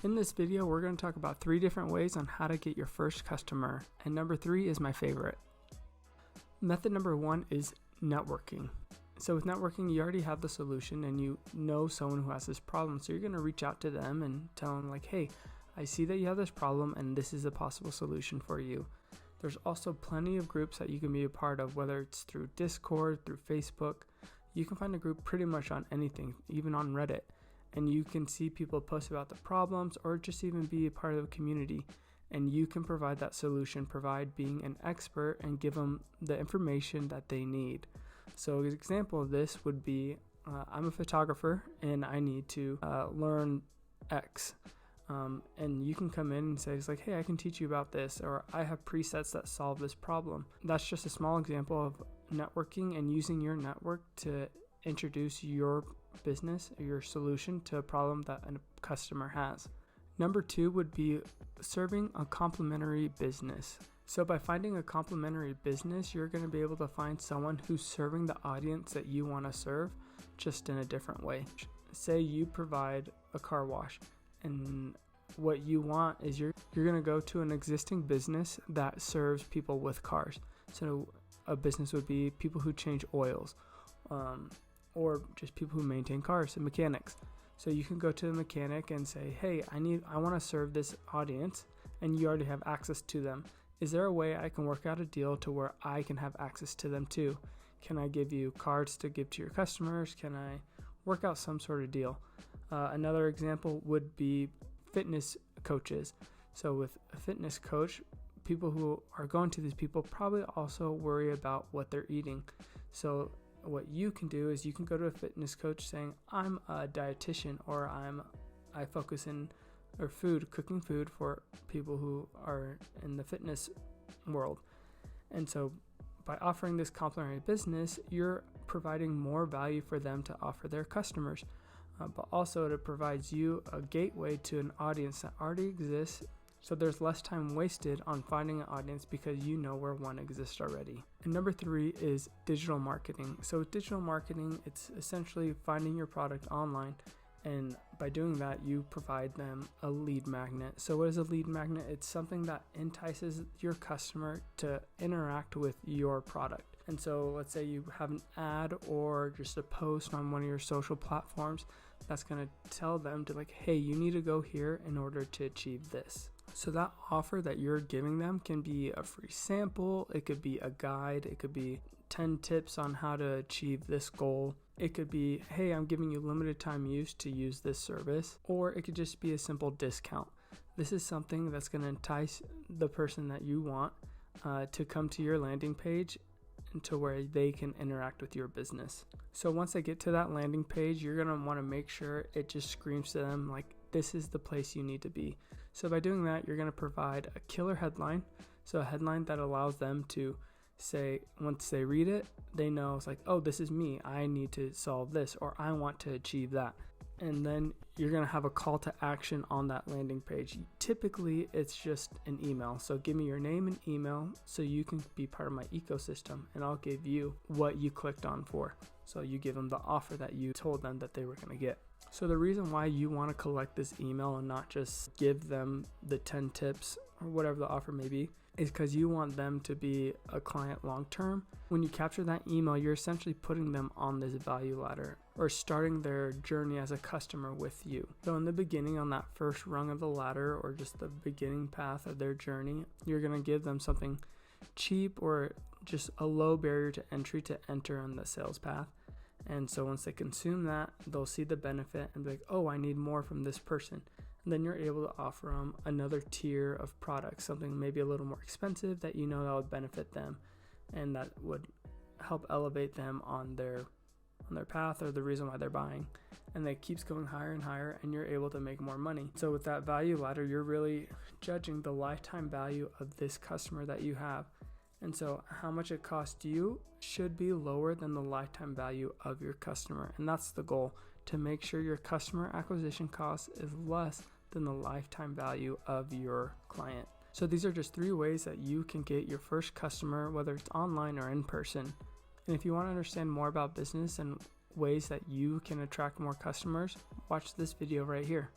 In this video, we're going to talk about 3 different ways on how to get your first customer, and number 3 is my favorite. Method number 1 is networking. So with networking, you already have the solution and you know someone who has this problem, so you're going to reach out to them and tell them like, hey, I see that you have this problem and this is a possible solution for you. There's also plenty of groups that you can be a part of, whether it's through Discord, through Facebook. You can find a group pretty much on anything, even on Reddit. And you can see people post about the problems or just even be a part of the community. And you can provide that solution, provide being an expert and give them the information that they need. So an example of this would be, I'm a photographer and I need to learn X. And you can come in and say, it's like, hey, I can teach you about this, or I have presets that solve this problem. That's just a small example of networking and using your network to introduce your business or your solution to a problem that a customer has. Number 2 would be serving a complementary business. So by finding a complementary business, you're going to be able to find someone who's serving the audience that you want to serve, just in a different way. Say you provide a car wash, and what you want is you're going to go to an existing business that serves people with cars. So a business would be people who change oils, or just people who maintain cars, so mechanics. So you can go to the mechanic and say, hey, I want to serve this audience, and you already have access to them. Is there a way I can work out a deal to where I can have access to them too? Can I give you cards to give to your customers? Can I work out some sort of deal? Another example would be fitness coaches. So with a fitness coach, people who are going to these people probably also worry about what they're eating. So what you can do is you can go to a fitness coach saying, I'm a dietitian, or I focus in cooking food for people who are in the fitness world. And so by offering this complementary business, you're providing more value for them to offer their customers. But also it provides you a gateway to an audience that already exists. So there's less time wasted on finding an audience because you know where one exists already. And number 3 is digital marketing. So with digital marketing, it's essentially finding your product online. And by doing that, you provide them a lead magnet. So what is a lead magnet? It's something that entices your customer to interact with your product. And so let's say you have an ad or just a post on one of your social platforms that's going to tell them to like, hey, you need to go here in order to achieve this. So that offer that you're giving them can be a free sample, it could be a guide, it could be 10 tips on how to achieve this goal. It could be, hey, I'm giving you limited time use to use this service, or it could just be a simple discount. This is something that's going to entice the person that you want to come to your landing page to where they can interact with your business. So once they get to that landing page, you're going to want to make sure it just screams to them like, this is the place you need to be. So by doing that, you're going to provide a killer headline. So a headline that allows them to say, once they read it, they know it's like, oh, this is me. I need to solve this, or I want to achieve that. And then you're going to have a call to action on that landing page. Typically, it's just an email. So give me your name and email so you can be part of my ecosystem, and I'll give you what you clicked on for. So you give them the offer that you told them that they were going to get. So the reason why you want to collect this email and not just give them the 10 tips or whatever the offer may be is because you want them to be a client long term. When you capture that email, you're essentially putting them on this value ladder or starting their journey as a customer with you. So in the beginning, on that first rung of the ladder or just the beginning path of their journey, you're going to give them something cheap or just a low barrier to entry to enter on the sales path. And so once they consume that, they'll see the benefit and be like, oh, I need more from this person. And then you're able to offer them another tier of products, something maybe a little more expensive that you know that would benefit them and that would help elevate them on their path or the reason why they're buying. And it keeps going higher and higher, and you're able to make more money. So with that value ladder, you're really judging the lifetime value of this customer that you have. And so how much it costs you should be lower than the lifetime value of your customer. And that's the goal, to make sure your customer acquisition cost is less than the lifetime value of your client. So these are just 3 ways that you can get your first customer, whether it's online or in person. And if you want to understand more about business and ways that you can attract more customers, watch this video right here.